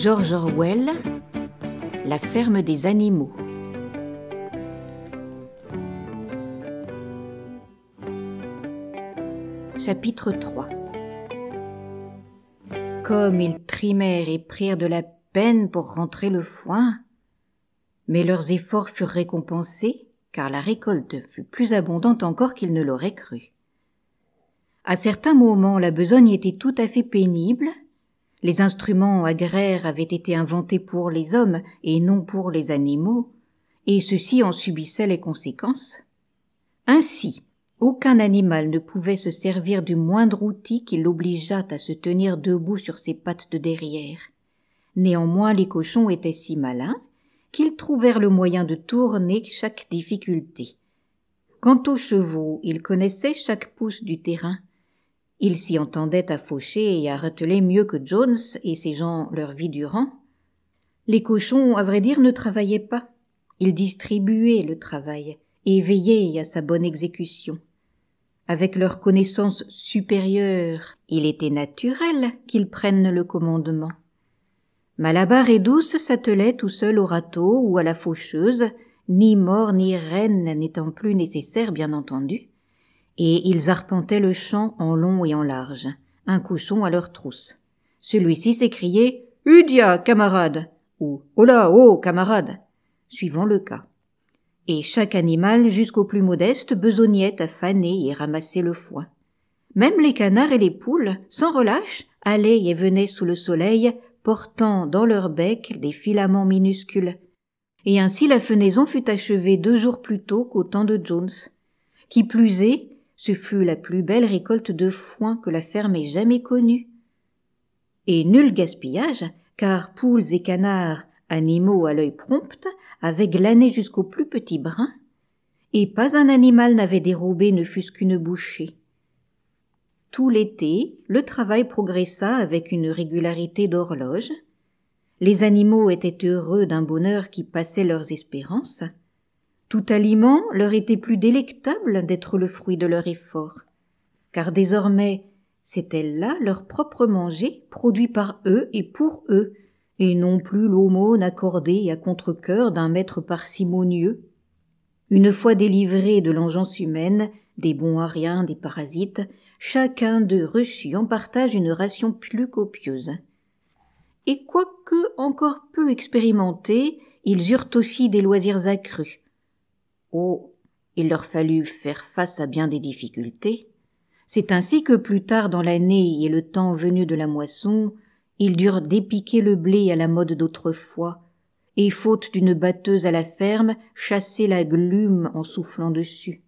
George Orwell, La ferme des animaux. Chapitre 3. Comme ils trimèrent et prirent de la peine pour rentrer le foin, mais leurs efforts furent récompensés, car la récolte fut plus abondante encore qu'ils ne l'auraient cru. À certains moments, la besogne était tout à fait pénible. Les instruments agraires avaient été inventés pour les hommes et non pour les animaux, et ceux-ci en subissaient les conséquences. Ainsi, aucun animal ne pouvait se servir du moindre outil qui l'obligeât à se tenir debout sur ses pattes de derrière. Néanmoins, les cochons étaient si malins qu'ils trouvèrent le moyen de tourner chaque difficulté. Quant aux chevaux, ils connaissaient chaque pouce du terrain. Ils s'y entendaient à faucher et à reteler mieux que Jones et ses gens leur vie durant. Les cochons, à vrai dire, ne travaillaient pas. Ils distribuaient le travail et veillaient à sa bonne exécution. Avec leur connaissance supérieure, il était naturel qu'ils prennent le commandement. Malabar et Douce s'attelaient tout seuls au râteau ou à la faucheuse, ni mort ni reine n'étant plus nécessaires, bien entendu, et ils arpentaient le champ en long et en large, un cochon à leur trousse. Celui-ci s'écriait « Udia, camarade !» ou « Hola, oh, camarade !» suivant le cas. Et chaque animal, jusqu'au plus modeste, besognait à faner et ramasser le foin. Même les canards et les poules, sans relâche, allaient et venaient sous le soleil, portant dans leur bec des filaments minuscules. Et ainsi la fenaison fut achevée 2 jours plus tôt qu'au temps de Jones. Qui plus est, ce fut la plus belle récolte de foin que la ferme ait jamais connue. Et nul gaspillage, car poules et canards, animaux à l'œil prompt, avaient glané jusqu'au plus petit brin, et pas un animal n'avait dérobé ne fût-ce qu'une bouchée. Tout l'été, le travail progressa avec une régularité d'horloge. Les animaux étaient heureux d'un bonheur qui passait leurs espérances. Tout aliment leur était plus délectable d'être le fruit de leur effort, car désormais c'était là leur propre manger, produit par eux et pour eux, et non plus l'aumône accordée à contre-cœur d'un maître parcimonieux. Une fois délivrés de l'engeance humaine, des bons à rien, des parasites, chacun d'eux reçut en partage une ration plus copieuse. Et quoique encore peu expérimentés, ils eurent aussi des loisirs accrus. Oh, il leur fallut faire face à bien des difficultés. C'est ainsi que plus tard dans l'année et le temps venu de la moisson, ils durent dépiquer le blé à la mode d'autrefois, et faute d'une batteuse à la ferme, chasser la glume en soufflant dessus.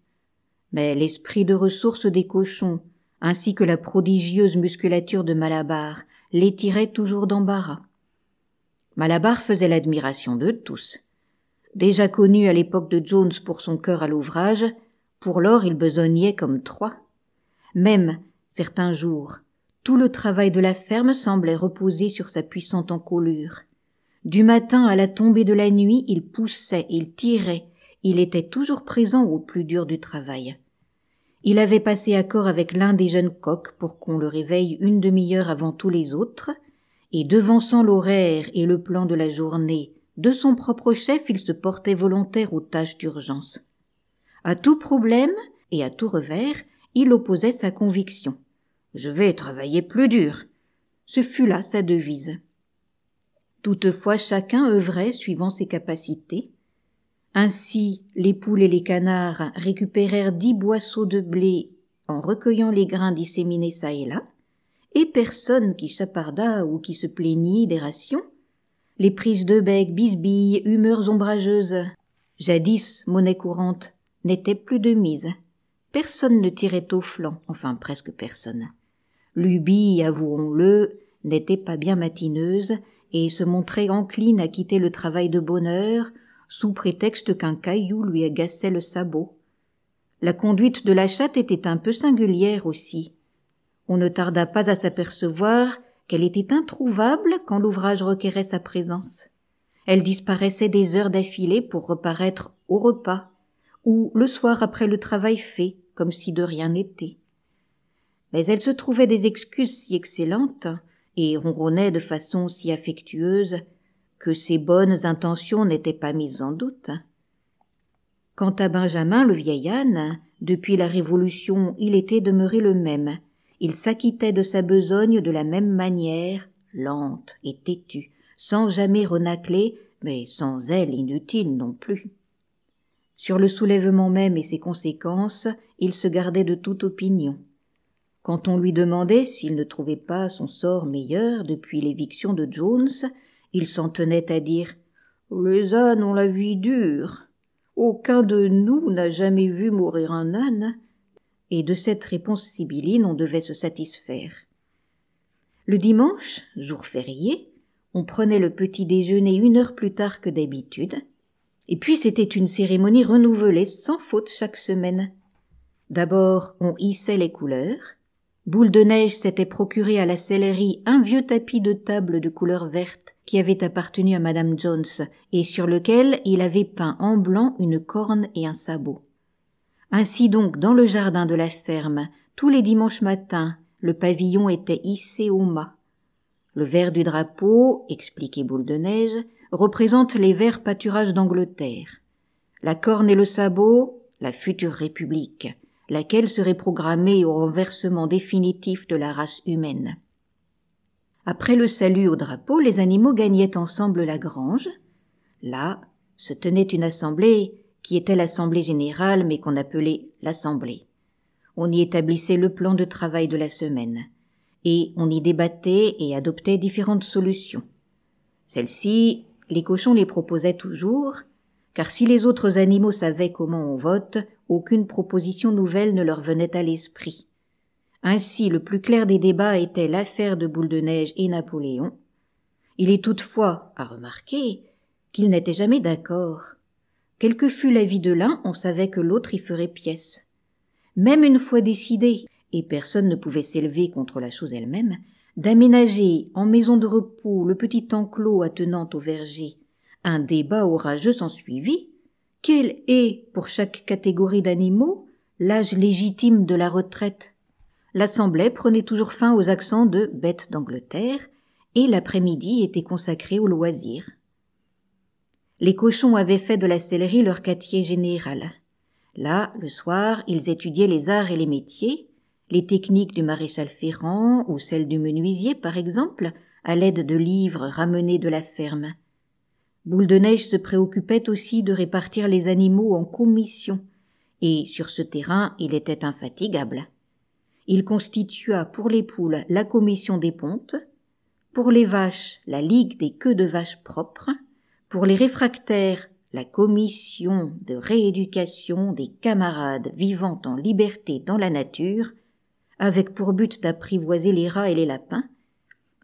Mais l'esprit de ressource des cochons, ainsi que la prodigieuse musculature de Malabar, les tirait toujours d'embarras. Malabar faisait l'admiration de tous. Déjà connu à l'époque de Jones pour son cœur à l'ouvrage, pour lors il besognait comme 3. Même, certains jours, tout le travail de la ferme semblait reposer sur sa puissante encolure. Du matin à la tombée de la nuit, il poussait, il tirait, il était toujours présent au plus dur du travail. Il avait passé accord avec l'un des jeunes coqs pour qu'on le réveille 1 demi-heure avant tous les autres, et devançant l'horaire et le plan de la journée, de son propre chef, il se portait volontaire aux tâches d'urgence. À tout problème et à tout revers, il opposait sa conviction. « Je vais travailler plus dur ». Ce fut là sa devise. Toutefois, chacun œuvrait suivant ses capacités. Ainsi, les poules et les canards récupérèrent 10 boisseaux de blé en recueillant les grains disséminés çà et là, et personne qui chapardât ou qui se plaignit des rations. Les prises de bec, bisbilles, humeurs ombrageuses, jadis monnaie courante, n'étaient plus de mise. Personne ne tirait au flanc, enfin presque personne. Lubie, avouons-le, n'était pas bien matineuse et se montrait encline à quitter le travail de bonne heure, sous prétexte qu'un caillou lui agaçait le sabot. La conduite de la chatte était un peu singulière aussi. On ne tarda pas à s'apercevoir qu'elle était introuvable quand l'ouvrage requérait sa présence. Elle disparaissait des heures d'affilée pour reparaître au repas, ou le soir après le travail fait, comme si de rien n'était. Mais elle se trouvait des excuses si excellentes et ronronnait de façon si affectueuse que ses bonnes intentions n'étaient pas mises en doute. Quant à Benjamin, le vieil âne, depuis la Révolution, il était demeuré le même. Il s'acquittait de sa besogne de la même manière, lente et têtue, sans jamais renâcler, mais sans zèle inutile non plus. Sur le soulèvement même et ses conséquences, il se gardait de toute opinion. Quand on lui demandait s'il ne trouvait pas son sort meilleur depuis l'éviction de Jones, il s'en tenait à dire « Les ânes ont la vie dure. Aucun de nous n'a jamais vu mourir un âne. » Et de cette réponse sibylline, on devait se satisfaire. Le dimanche, jour férié, on prenait le petit déjeuner 1 heure plus tard que d'habitude, et puis c'était une cérémonie renouvelée sans faute chaque semaine. D'abord, on hissait les couleurs. Boule de Neige s'était procuré à la sellerie un vieux tapis de table de couleur verte qui avait appartenu à Madame Jones et sur lequel il avait peint en blanc une corne et un sabot. Ainsi donc, dans le jardin de la ferme, tous les dimanches matins, le pavillon était hissé au mât. Le vert du drapeau, expliquait Boule de Neige, représente les verts pâturages d'Angleterre. La corne et le sabot, la future République, laquelle serait programmée au renversement définitif de la race humaine. Après le salut au drapeau, les animaux gagnaient ensemble la grange. Là se tenait une assemblée qui était l'assemblée générale mais qu'on appelait l'assemblée. On y établissait le plan de travail de la semaine et on y débattait et adoptait différentes solutions. Celles-ci, les cochons les proposaient toujours, car si les autres animaux savaient comment on vote, aucune proposition nouvelle ne leur venait à l'esprit. Ainsi, le plus clair des débats était l'affaire de Boule de Neige et Napoléon. Il est toutefois à remarquer qu'ils n'étaient jamais d'accord. Quel que fût l'avis de l'un, on savait que l'autre y ferait pièce. Même une fois décidé, et personne ne pouvait s'élever contre la chose elle-même, d'aménager en maison de repos le petit enclos attenant au verger, un débat orageux s'ensuivit. Quel est, pour chaque catégorie d'animaux, l'âge légitime de la retraite? L'assemblée prenait toujours fin aux accents de bêtes d'Angleterre, et l'après-midi était consacré aux loisirs. Les cochons avaient fait de la sellerie leur quartier général. Là, le soir, ils étudiaient les arts et les métiers, les techniques du maréchal Ferrand ou celles du menuisier, par exemple, à l'aide de livres ramenés de la ferme. Boule de Neige se préoccupait aussi de répartir les animaux en commissions, et sur ce terrain, il était infatigable. Il constitua pour les poules la commission des pontes, pour les vaches la ligue des queues de vaches propres, pour les réfractaires la commission de rééducation des camarades vivant en liberté dans la nature, avec pour but d'apprivoiser les rats et les lapins,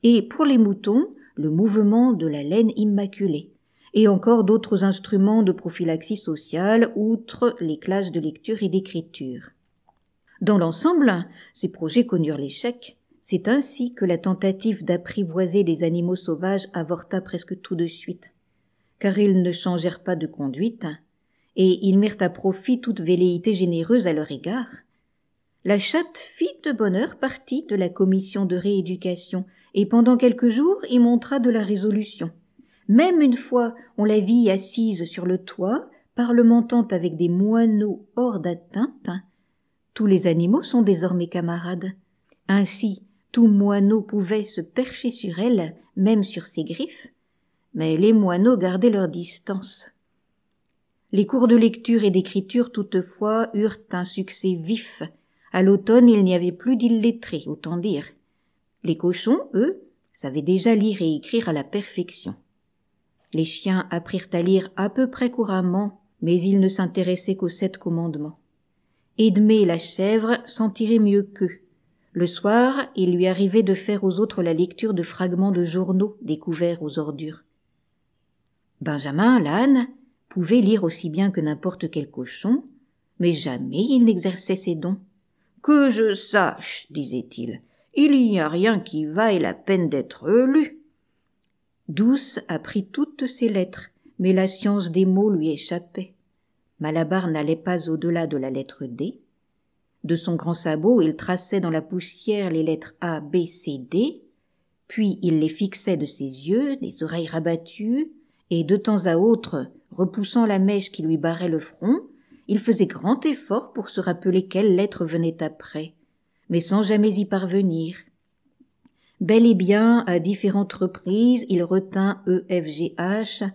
et pour les moutons le mouvement de la laine immaculée, et encore d'autres instruments de prophylaxie sociale outre les classes de lecture et d'écriture. Dans l'ensemble, ces projets connurent l'échec. C'est ainsi que la tentative d'apprivoiser des animaux sauvages avorta presque tout de suite, car ils ne changèrent pas de conduite, et ils mirent à profit toute velléité généreuse à leur égard. La chatte fit de bonne heure partie de la commission de rééducation, et pendant quelques jours y montra de la résolution. Même une fois, on la vit assise sur le toit, parlementant avec des moineaux hors d'atteinte. Tous les animaux sont désormais camarades. Ainsi, tout moineau pouvait se percher sur elle, même sur ses griffes, mais les moineaux gardaient leur distance. Les cours de lecture et d'écriture, toutefois, eurent un succès vif. À l'automne, il n'y avait plus d'illettrés, autant dire. Les cochons, eux, savaient déjà lire et écrire à la perfection. Les chiens apprirent à lire à peu près couramment, mais ils ne s'intéressaient qu'aux 7 commandements. Edmé, la chèvre, s'en tirait mieux qu'eux. Le soir, il lui arrivait de faire aux autres la lecture de fragments de journaux découverts aux ordures. Benjamin, l'âne, pouvait lire aussi bien que n'importe quel cochon, mais jamais il n'exerçait ses dons. « Que je sache, disait-il, il n'y a rien qui vaille la peine d'être lu. » Douce apprit toutes ses lettres, mais la science des mots lui échappait. Malabar n'allait pas au-delà de la lettre D. De son grand sabot, il traçait dans la poussière les lettres A, B, C, D. puis il les fixait de ses yeux, les oreilles rabattues, et de temps à autre, repoussant la mèche qui lui barrait le front, il faisait grand effort pour se rappeler quelle lettre venait après, mais sans jamais y parvenir. Bel et bien, à différentes reprises, il retint E-F-G-H,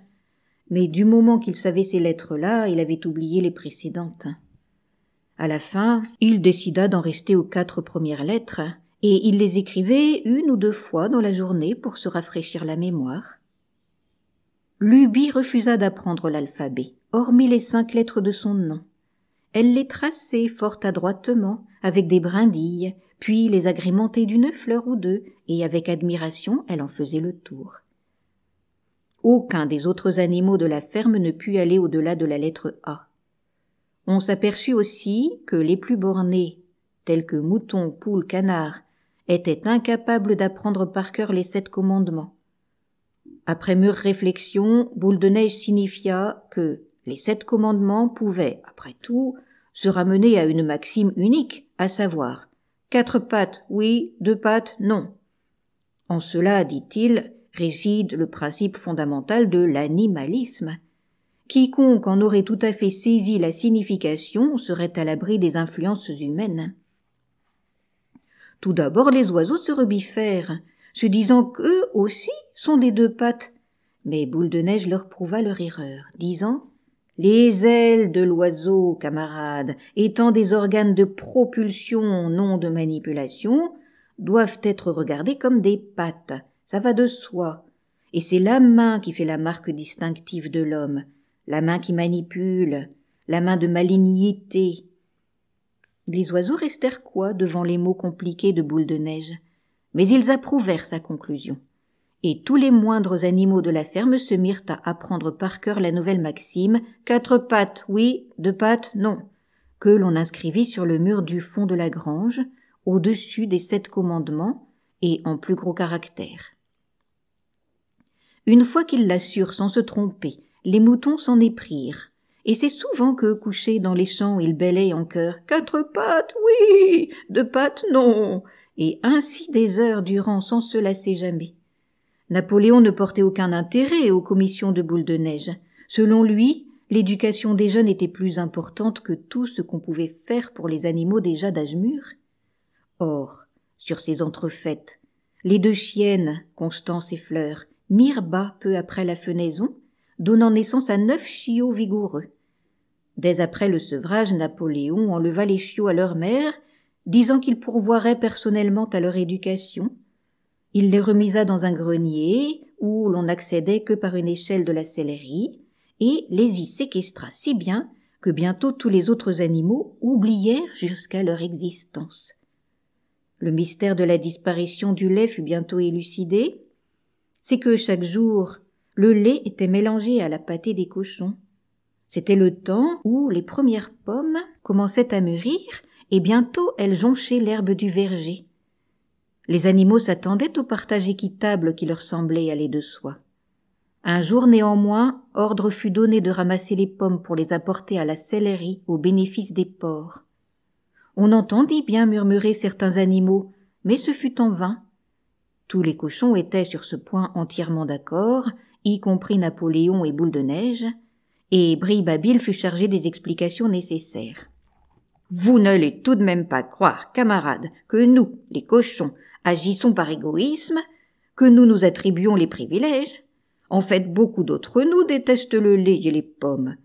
mais du moment qu'il savait ces lettres-là, il avait oublié les précédentes. À la fin, il décida d'en rester aux 4 premières lettres, et il les écrivait 1 ou 2 fois dans la journée pour se rafraîchir la mémoire. Lubie refusa d'apprendre l'alphabet, hormis les 5 lettres de son nom. Elle les traçait fort adroitement, avec des brindilles, puis les agrémentait d'une fleur ou deux, et avec admiration elle en faisait le tour. Aucun des autres animaux de la ferme ne put aller au-delà de la lettre A. On s'aperçut aussi que les plus bornés, tels que moutons, poules, canards, étaient incapables d'apprendre par cœur les 7 commandements. Après mûre réflexion, Boule de Neige signifia que les 7 commandements pouvaient, après tout, se ramener à une maxime unique, à savoir 4 pattes, oui, 2 pattes, non. En cela, dit-il, réside le principe fondamental de l'animalisme. Quiconque en aurait tout à fait saisi la signification serait à l'abri des influences humaines. Tout d'abord, les oiseaux se rebiffèrent, se disant qu'eux aussi sont des 2 pattes. Mais Boule de Neige leur prouva leur erreur, disant « Les ailes de l'oiseau, camarades, étant des organes de propulsion, non de manipulation, doivent être regardées comme des pattes. Ça va de soi. Et c'est la main qui fait la marque distinctive de l'homme, la main qui manipule, la main de malignité. » Les oiseaux restèrent quoi devant les mots compliqués de Boule de Neige, mais ils approuvèrent sa conclusion, et tous les moindres animaux de la ferme se mirent à apprendre par cœur la nouvelle maxime « 4 pattes, oui, 2 pattes, non », que l'on inscrivit sur le mur du fond de la grange, au-dessus des 7 commandements, et en plus gros caractères. Une fois qu'ils l'assurent sans se tromper, les moutons s'en éprirent, et c'est souvent que, couchés dans les champs, ils bêlaient en chœur « 4 pattes, oui, 2 pattes, non », et ainsi des heures durant sans se lasser jamais. Napoléon ne portait aucun intérêt aux commissions de Boule de Neige. Selon lui, l'éducation des jeunes était plus importante que tout ce qu'on pouvait faire pour les animaux déjà d'âge mûr. Or, sur ces entrefaites, les 2 chiennes, Constance et Fleur, mirent bas peu après la fenaison, donnant naissance à 9 chiots vigoureux. Dès après le sevrage, Napoléon enleva les chiots à leur mère, disant qu'il pourvoirait personnellement à leur éducation. Il les remisa dans un grenier où l'on n'accédait que par une échelle de la sellerie et les y séquestra si bien que bientôt tous les autres animaux oublièrent jusqu'à leur existence. Le mystère de la disparition du lait fut bientôt élucidé. C'est que chaque jour, le lait était mélangé à la pâtée des cochons. C'était le temps où les premières pommes commençaient à mûrir et bientôt elles jonchaient l'herbe du verger. Les animaux s'attendaient au partage équitable qui leur semblait aller de soi. Un jour néanmoins, ordre fut donné de ramasser les pommes pour les apporter à la sellerie au bénéfice des porcs. On entendit bien murmurer certains animaux, mais ce fut en vain. Tous les cochons étaient sur ce point entièrement d'accord, y compris Napoléon et Boule de Neige, et Brille-Babil fut chargé des explications nécessaires. « Vous n'allez tout de même pas croire, camarades, que nous, les cochons, agissons par égoïsme, que nous nous attribuons les privilèges. En fait, beaucoup d'entre nous détestent le lait et les pommes.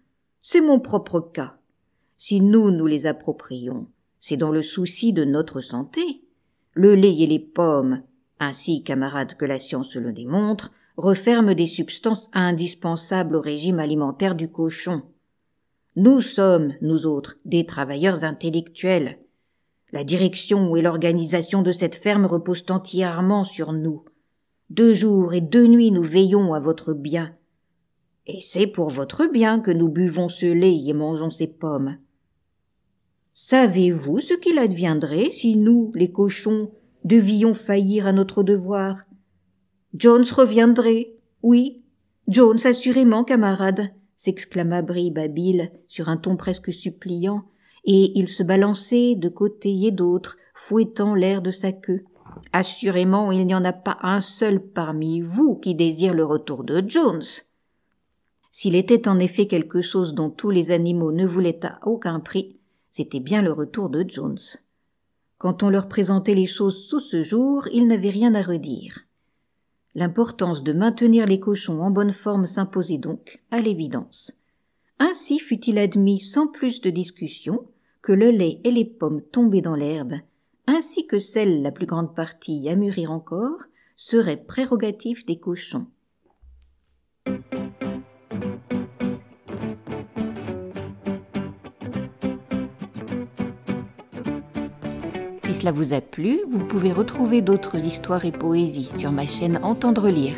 C'est mon propre cas. Si nous nous les approprions, c'est dans le souci de notre santé. Le lait et les pommes, ainsi, camarades, que la science le démontre, referment des substances indispensables au régime alimentaire du cochon. Nous sommes, nous autres, des travailleurs intellectuels. La direction et l'organisation de cette ferme reposent entièrement sur nous. 2 jours et 2 nuits nous veillons à votre bien. Et c'est pour votre bien que nous buvons ce lait et mangeons ces pommes. Savez-vous ce qu'il adviendrait si nous, les cochons, devions faillir à notre devoir? Jones reviendrait. Oui, Jones assurément, camarade, s'exclama Brille-Babil sur un ton presque suppliant, et il se balançait de côté et d'autre, fouettant l'air de sa queue. Assurément, il n'y en a pas un seul parmi vous qui désire le retour de Jones. S'il était en effet quelque chose dont tous les animaux ne voulaient à aucun prix, c'était bien le retour de Jones. Quand on leur présentait les choses sous ce jour, ils n'avaient rien à redire. L'importance de maintenir les cochons en bonne forme s'imposait donc, à l'évidence. Ainsi fut-il admis sans plus de discussion que le lait et les pommes tombées dans l'herbe, ainsi que celles, la plus grande partie, à mûrir encore, seraient prérogatives des cochons. Si cela vous a plu, vous pouvez retrouver d'autres histoires et poésies sur ma chaîne Entendre lire.